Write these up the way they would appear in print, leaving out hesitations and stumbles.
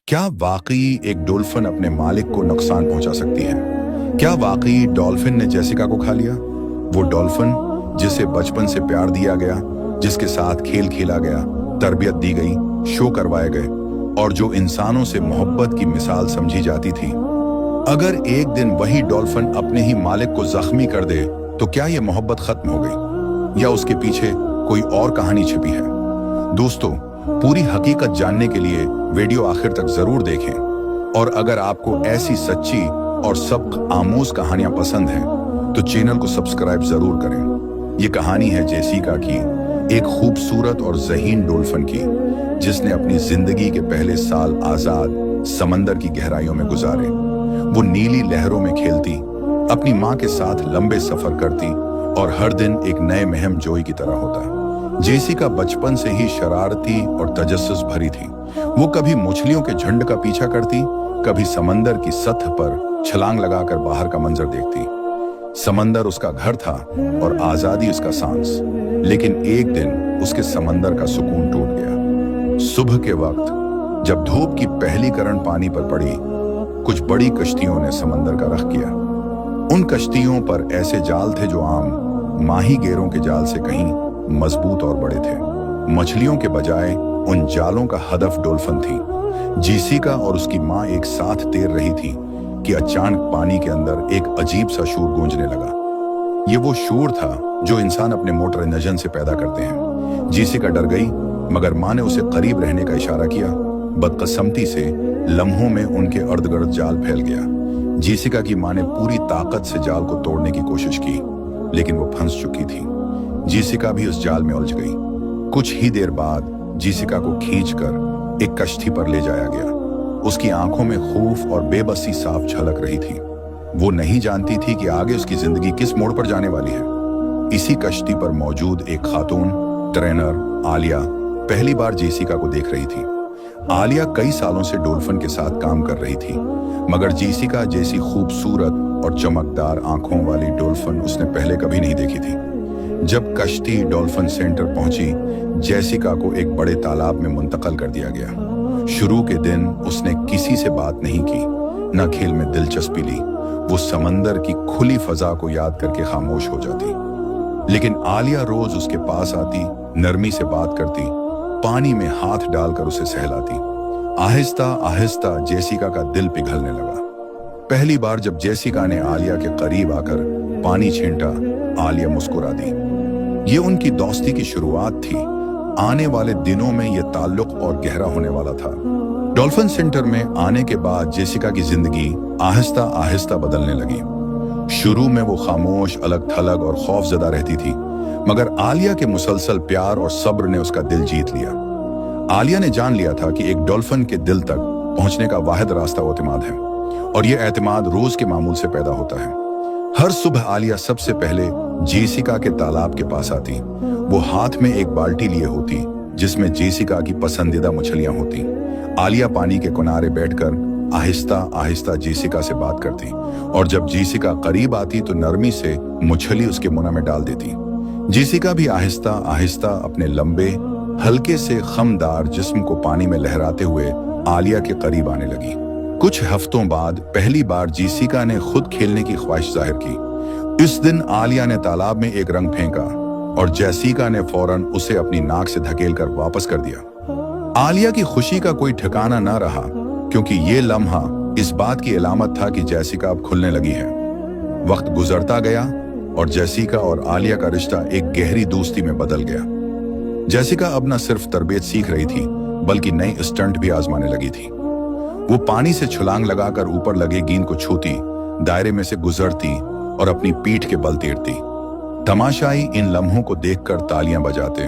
क्या वाकई एक डॉल्फिन अपने मालिक को नुकसान पहुंचा सकती है? क्या वाकई डॉल्फिन ने जेसिका को खा लिया? वो डॉल्फिन जिसे बचपन से प्यार दिया गया, जिसके साथ खेल खेला गया, तरबियत दी गई, शो करवाए गए और जो इंसानों से मोहब्बत की मिसाल समझी जाती थी, अगर एक दिन वही डॉल्फिन अपने ही मालिक को जख्मी कर दे तो क्या ये मोहब्बत खत्म हो गई या उसके पीछे कोई और कहानी छिपी है? दोस्तों, पूरी हकीकत जानने के लिए वीडियो आखिर तक जरूर देखें और अगर आपको ऐसी सच्ची और सबक आमूज कहानियां पसंद हैं तो चैनल को सब्सक्राइब जरूर करें। ये कहानी है जेसिका की, एक खूबसूरत और ज़हीन डॉल्फिन की, जिसने अपनी जिंदगी के पहले साल आजाद समंदर की गहराइयों में गुजारे। वो नीली लहरों में खेलती, अपनी माँ के साथ लंबे सफर करती और हर दिन एक नए महम जोई की तरह होता। जेसिका बचपन से ही शरारती और तजस्सुस भरी थी। वो कभी मछलियों के झुंड का पीछा करती, कभी समंदर की सतह पर छलांग लगाकर बाहर का मंजर देखती। समंदर उसका घर था और आजादी उसका सांस। लेकिन एक दिन उसके समंदर का सुकून टूट गया। सुबह के वक्त जब धूप की पहली किरण पानी पर पड़ी, कुछ बड़ी कश्तियों ने समंदर का रख किया। उन कश्तियों पर ऐसे जाल थे जो आम माही गेरों के जाल से कहीं मजबूत और बड़े थे। मछलियों के बजाय उन जालों का हदफ डॉल्फिन थी। जेसिका और उसकी माँ एक साथ तैर रही थी कि अचानक पानी के अंदर एक अजीब सा शोर गूंजने लगा। ये वो शोर था जो इंसान अपने मोटर इंजन से पैदा करते हैं। जेसिका डर गई, मगर माँ ने उसे करीब रहने का इशारा किया। बदकिस्मती से लम्हों में उनके अर्द गिर्द जाल फैल गया। जेसिका की माँ ने पूरी ताकत से जाल को तोड़ने की कोशिश की, लेकिन वो फंस चुकी थी। जेसिका भी उस जाल में उलझ गई। कुछ ही देर बाद जेसिका को खींचकर एक कश्ती पर ले जाया गया। उसकी आंखों में खौफ और बेबसी साफ झलक रही थी। वो नहीं जानती थी कि आगे उसकी जिंदगी किस मोड़ पर जाने वाली है। इसी कश्ती पर मौजूद एक खातून ट्रेनर आलिया पहली बार जेसिका को देख रही थी। आलिया कई सालों से डॉल्फिन के साथ काम कर रही थी, मगर जेसिका जैसी खूबसूरत और चमकदार आंखों वाली डॉल्फिन उसने पहले कभी नहीं देखी थी। जब कश्ती डॉल्फिन सेंटर पहुंची, जेसिका को एक बड़े तालाब में मुंतकिल कर दिया गया। शुरू के दिन उसने किसी से बात नहीं की, न खेल में दिलचस्पी ली। वो समंदर की खुली फजा को याद करके खामोश हो जाती। लेकिन आलिया रोज उसके पास आती, नरमी से बात करती, पानी में हाथ डालकर उसे सहलाती। आहिस्ता आहिस्ता जेसिका का दिल पिघलने लगा। पहली बार जब जेसिका ने आलिया के करीब आकर पानी छींटा, आलिया मुस्कुरा दी। ये उनकी दोस्ती की शुरुआत थी। आने वाले दिनों में ये ताल्लुक और गहरा होने वाला था। डॉल्फिन सेंटर में आने के बाद जेसिका की जिंदगी आहिस्ता आहिस्ता बदलने लगी। शुरू में वो खामोश, अलग थलग और खौफजदा रहती थी, मगर आलिया के मुसलसल प्यार और सब्र ने उसका दिल जीत लिया। आलिया ने जान लिया था कि एक डॉल्फिन के दिल तक पहुंचने का वाहिद रास्ता एतमाद है, और यह एतमाद रोज के मामूल से पैदा होता है। हर सुबह आलिया सबसे पहले जेसिका के तालाब के पास आती। वो हाथ में एक बाल्टी लिए होती जिसमें जेसिका की पसंदीदा मछलियां होती। आलिया पानी के किनारे बैठकर आहिस्ता आहिस्ता जेसिका से बात करती, और जब जेसिका करीब आती तो नरमी से मछली उसके मुंह में डाल देती। जेसिका भी आहिस्ता आहिस्ता अपने लंबे, हल्के से खमदार जिस्म को पानी में लहराते हुए आलिया के करीब आने लगी। कुछ हफ्तों बाद पहली बार जेसिका ने खुद खेलने की ख्वाहिश जाहिर की। इस दिन आलिया ने तालाब में एक रंग फेंका और जेसिका ने फौरन उसे अपनी नाक से धकेलकर वापस कर दिया। आलिया की खुशी का कोई ठिकाना न रहा, क्योंकि ये लम्हा इस बात की अलामत था कि जेसिका अब खुलने लगी है। वक्त गुजरता गया और जेसिका और आलिया का रिश्ता एक गहरी दोस्ती में बदल गया। जेसिका अब न सिर्फ तरबियत सीख रही थी, बल्कि नई स्टंट भी आजमाने लगी थी। वो पानी से छलांग लगाकर ऊपर लगे गेंद को छूती, दायरे में से गुजरती और अपनी पीठ के बल तैरती। तमाशाई इन लम्हों को देखकर तालियां बजाते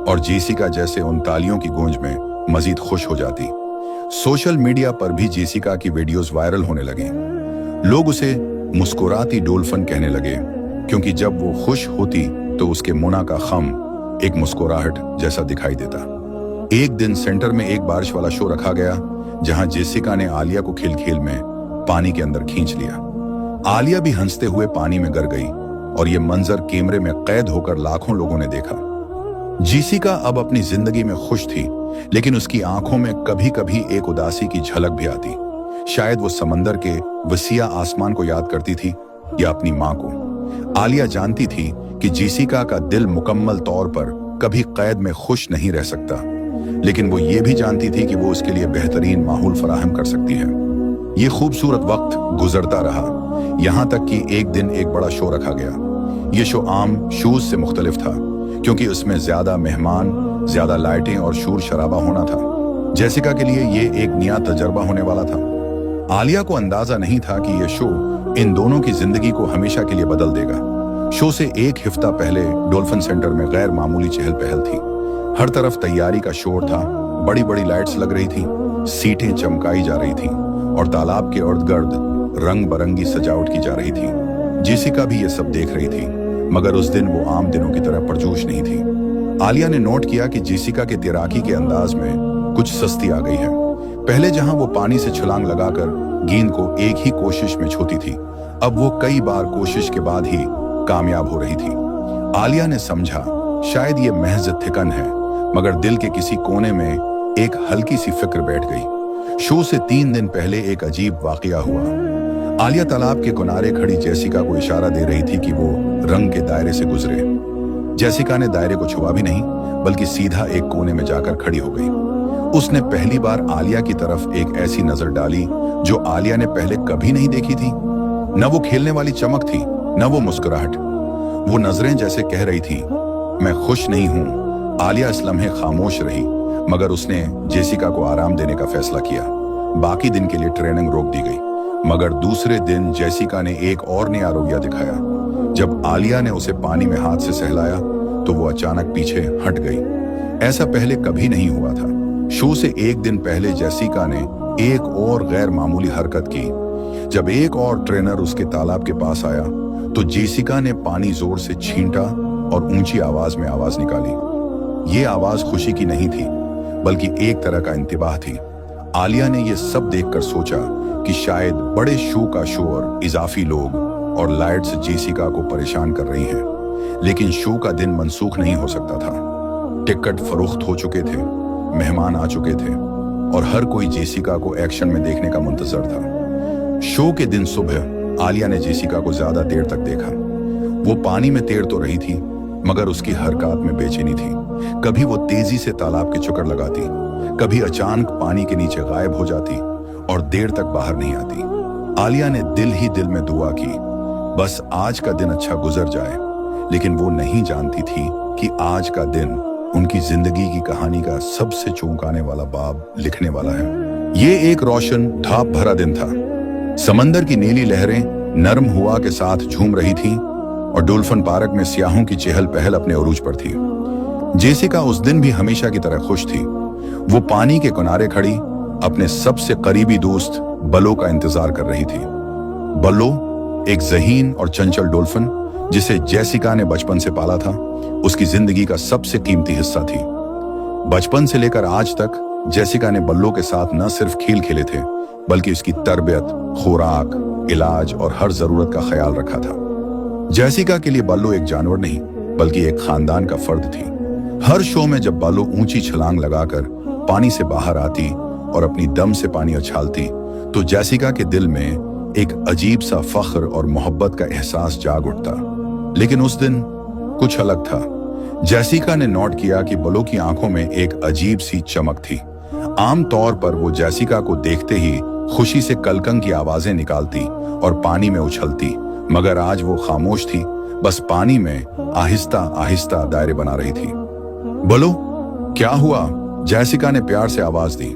और जेसिका जैसे उन तालियों की गूंज में मजीद खुश हो जाती। सोशल मीडिया पर भी जेसिका की वीडियोस वायरल होने लगे। लोग उसे मुस्कुराती डॉल्फिन कहने लगे, क्योंकि जब वो खुश होती तो उसके मुना का खम एक मुस्कुराहट जैसा दिखाई देता। एक दिन सेंटर में एक बारिश वाला शो रखा गया, जहां जेसिका ने आलिया को खेल खेल में पानी के अंदर खींच लिया। आलिया भी हंसते हुए पानी में गिर गई और ये मंजर कैमरे में कैद होकर लाखों लोगों ने देखा। जेसिका अब अपनी जिंदगी में खुश थी, लेकिन उसकी आंखों में कभी कभी एक उदासी की झलक भी आती। शायद वो समंदर के वसीया आसमान को याद करती थी या अपनी मां को। आलिया जानती थी कि जेसिका का दिल मुकम्मल तौर पर कभी कैद में खुश नहीं रह सकता, लेकिन वो ये भी जानती थी कि वो उसके लिए बेहतरीन माहौल फराहम कर सकती है। ये खूबसूरत वक्त गुजरता रहा, यहाँ तक कि एक दिन एक बड़ा शो रखा गया। ये शो आम शोज से मुख्तलिफ था, क्योंकि उसमें ज्यादा मेहमान, ज्यादा लाइटें और शोर शराबा होना था। जेसिका के लिए ये एक नया तजर्बा होने वाला था। आलिया को अंदाजा नहीं था कि यह शो इन दोनों की जिंदगी को हमेशा के लिए बदल देगा। शो से एक हफ्ता पहले डॉल्फिन सेंटर में गैर मामूली चहल पहल थी। हर तरफ तैयारी का शोर था, बड़ी बड़ी लाइट्स लग रही थी, सीटें चमकाई जा रही थी और तालाब के इर्द गिर्द रंग बरंगी सजावट की जा रही थी। जेसिका भी ये सब देख रही थी, मगर उस दिन वो आम दिनों की तरह परजोश नहीं थी। आलिया ने नोट किया कि जेसिका के तैराकी के अंदाज में कुछ सस्ती आ गई है। पहले जहां वो पानी से छलांग लगाकर गेंद को एक ही कोशिश में छूती थी, अब वो कई बार कोशिश के बाद ही कामयाब हो रही थी। आलिया ने समझा शायद ये महज थिकन है, मगर दिल के किसी कोने में एक हल्की सी फिक्र बैठ गई। शो से 3 दिन पहले एक अजीब वाकया हुआ। आलिया तालाब के किनारे खड़ी जेसिका को इशारा दे रही थी कि वो रंग के दायरे से गुजरे। जेसिका ने दायरे को छुआ भी नहीं, बल्कि सीधा एक कोने में जाकर खड़ी हो गई। उसने पहली बार आलिया की तरफ एक ऐसी नजर डाली जो आलिया ने पहले कभी नहीं देखी थी। न वो खेलने वाली चमक थी, न वो मुस्कुराहट। वो नजरें जैसे कह रही थी, मैं खुश नहीं हूं। आलिया इस लम्हे खामोश रही, मगर उसने जेसिका को आराम देने का फैसला किया। बाकी दिन के लिए ट्रेनिंग रोक दी गई, मगर दूसरे दिन जेसिका ने एक और नया रवैया दिखाया। जब आलिया ने उसे पानी में हाथ से सहलाया तो वो अचानक पीछे हट गई। ऐसा पहले कभी नहीं हुआ था। शो से एक दिन पहले जेसिका ने एक और गैर मामूली हरकत की। जब एक और ट्रेनर उसके तालाब के पास आया तो जेसिका ने पानी जोर से छींटा और ऊंची आवाज में आवाज निकाली। ये आवाज खुशी की नहीं थी, बल्कि एक तरह का इंतबाह थी। आलिया ने यह सब देखकर सोचा कि शायद बड़े शो का शोर, इजाफी लोग और लाइट्स जेसिका को परेशान कर रही हैं। लेकिन शो का दिन मनसूख नहीं हो सकता था। टिकट फरोख्त हो चुके थे, मेहमान आ चुके थे और हर कोई जेसिका को एक्शन में देखने का मुंतजर था। शो के दिन सुबह आलिया ने जेसिका को ज्यादा देर तक देखा। वो पानी में तैर तो रही थी, मगर उसकी हरकत में बेचैनी थी। कभी वो तेजी से तालाब के चक्कर लगाती, कभी अचानक पानी के नीचे गायब हो जाती और देर तक बाहर नहीं आती। आलिया ने दिल ही दिल में दुआ की, बस आज का दिन अच्छा गुजर जाए। लेकिन वो नहीं जानती थी कि आज का दिन उनकी जिंदगी की कहानी का सबसे चौंकाने वाला बाब लिखने वाला है। ये एक रोशन धाप भरा दिन था। समंदर की नीली लहरें नरम हवा के साथ झूम रही थीं और डॉल्फिन पार्क में सियाहों की चहल पहल अपने उरूज पर थी। जेसिका उस दिन भी हमेशा की तरह खुश थी। वो पानी के किनारे खड़ी अपने सबसे करीबी दोस्त बलो का इंतजार कर रही थी। बलो एक ज़हीन और चंचल डॉल्फिन जिसे जेसिका ने बचपन से पाला था, उसकी जिंदगी का सबसे कीमती हिस्सा थी। बचपन से लेकर आज तक जेसिका ने बल्लो के साथ न सिर्फ खेल खेले थे, बल्कि उसकी तरबियत, खुराक, इलाज और हर जरूरत का ख्याल रखा था। जेसिका के लिए बल्लो एक जानवर नहीं, बल्कि एक खानदान का फर्द थी। हर शो में जब बल्लो ऊंची छलांग लगाकर पानी से बाहर आती और अपनी दम से पानी उछालती, तो जेसिका के दिल में एक अजीब सा फख्र और मोहब्बत का एहसास जाग उठता। लेकिन उस दिन कुछ अलग था। जेसिका ने नोट किया कि बल्लो की आंखों में एक अजीब सी चमक थी। आम तौर पर वो जेसिका को देखते ही खुशी से कलकंग की आवाजें निकालती और पानी में उछलती, मगर आज वो खामोश थी, बस पानी में आहिस्ता आहिस्ता दायरे बना रही थी। बल्लो, क्या हुआ? जेसिका ने प्यार से आवाज दी।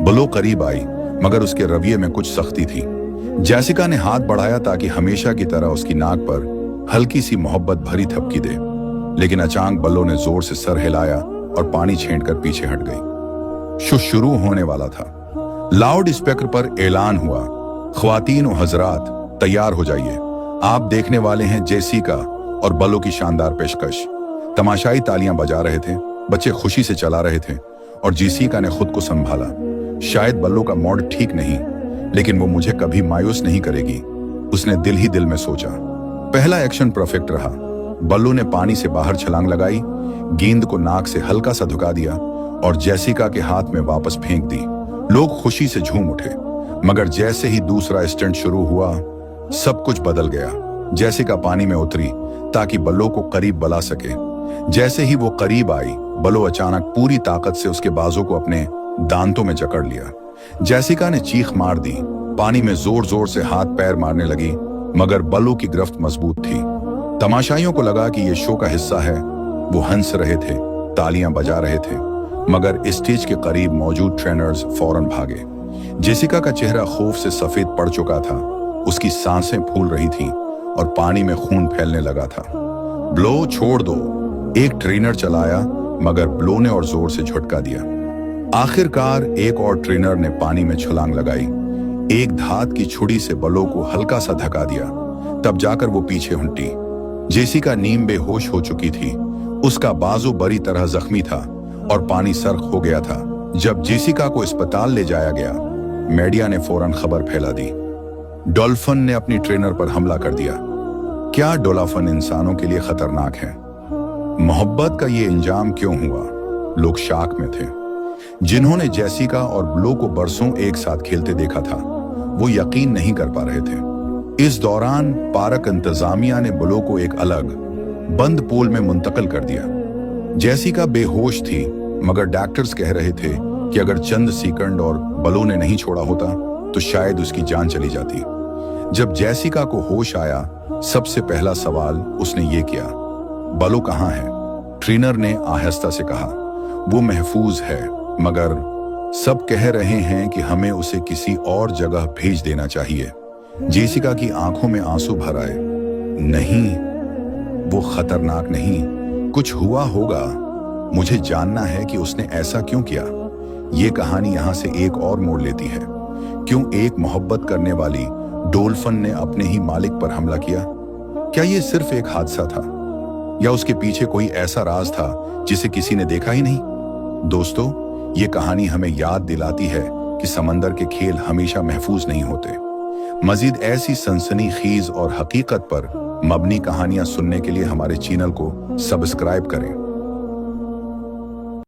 बल्लो करीब आई, मगर उसके रवैये में कुछ सख्ती थी। जेसिका ने हाथ बढ़ाया ताकि हमेशा की तरह उसकी नाक पर हल्की सी मोहब्बत भरी थपकी दे, लेकिन अचानक बल्लो ने जोर से सर हिलाया और पानी छेड़कर पीछे हट गई। शो शुरू होने वाला था। लाउड स्पीकर पर ऐलान हुआ, ख्वातीन और हजरात तैयार हो जाइए, आप देखने वाले हैं जेसिका और बल्लो की शानदार पेशकश। तमाशाई तालियां बजा रहे थे, बच्चे खुशी से चला रहे थे और जेसिका ने खुद को संभाला। शायद बल्लो का मूड ठीक नहीं, लेकिन वो मुझे कभी मायूस नहीं करेगी, उसने दिल ही दिल में सोचा। पहला एक्शन परफेक्ट रहा। बल्लो ने पानी से बाहर छलांग लगाई, गेंद को नाक से हल्का सा झुका दिया और जेसिका के हाथ में वापस फेंक दी। लोग खुशी से झूम उठे, मगर जैसे ही दूसरा स्टंट शुरू हुआ, सब कुछ बदल गया। जेसिका पानी में उतरी ताकि बलो को करीब बुला सके। जैसे ही वो करीब आई, बलो अचानक पूरी ताकत से उसके बाजू को अपने दांतों में जकड़ लिया। जेसिका ने चीख मार दी, पानी में जोर जोर से हाथ पैर मारने लगी, मगर बलो की गिरफ्त मजबूत थी। तमाशाइयों को लगा कि ये शो का हिस्सा है। वो हंस रहे थे, तालियां बजा रहे थे, मगर स्टेज के करीब मौजूद ट्रेनर्स फौरन भागे। जेसिका का चेहरा खौफ से सफेद पड़ चुका था, उसकी सांसें फूल रही थीं और पानी में खून फैलने लगा था। ब्लो छोड़ दो, एक ट्रेनर चलाया, मगर ब्लो ने और जोर से झटका दिया। आखिरकार एक और ट्रेनर ने पानी में छलांग लगाई, एक धात की छुरी से बलो को हल्का सा धक्का दिया, तब जाकर वो पीछे हुंटी। जेसिका नीम बेहोश हो चुकी थी, उसका बाजू बुरी तरह जख्मी था और पानी सर्क हो गया था। जब जेसिका को अस्पताल ले जाया गया, मीडिया ने फौरन खबर फैला दी, डॉल्फिन ने अपनी ट्रेनर पर हमला कर दिया। क्या डॉल्फिन इंसानों के लिए खतरनाक है? मोहब्बत का ये इंजाम क्यों हुआ? लोग शाक में थे। जिन्होंने जेसिका और ब्लो को बरसों एक साथ खेलते देखा था, वो यकीन नहीं कर पा रहे थे। इस दौरान पार्क इंतजामिया ने ब्लो को एक अलग बंद पूल में मुंतकिल कर दिया। जेसिका बेहोश थी, मगर डॉक्टर्स कह रहे थे कि अगर चंद सेकंड और ब्लो ने नहीं छोड़ा होता तो शायद उसकी जान चली जाती। जब जेसिका को होश आया, सबसे पहला सवाल उसने ये किया, ब्लो कहाँ है? ट्रेनर ने आहिस्ता से कहा, वो महफूज है, मगर सब कह रहे हैं कि हमें उसे किसी और जगह भेज देना चाहिए। जेसिका की आंखों में आंसू भर आए। नहीं, वो खतरनाक नहीं, कुछ हुआ होगा। मुझे जानना है कि उसने ऐसा क्यों किया। ये कहानी यहाँ से एक और मोड़ लेती है। क्यों एक मोहब्बत करने वाली डॉल्फिन ने अपने ही मालिक पर हमला किया? क्या ये सिर्फ एक हादसा था, या उसके पीछे कोई ऐसा राज था जिसे किसी ने देखा ही नहीं? दोस्तों, ये कहानी हमें याद दिलाती है कि समंदर के खेल हमेशा महफूज नहीं होते। मजीद ऐसी सनसनीखेज और हकीकत पर मबनी कहानियां सुनने के लिए हमारे चैनल को सब्सक्राइब करें।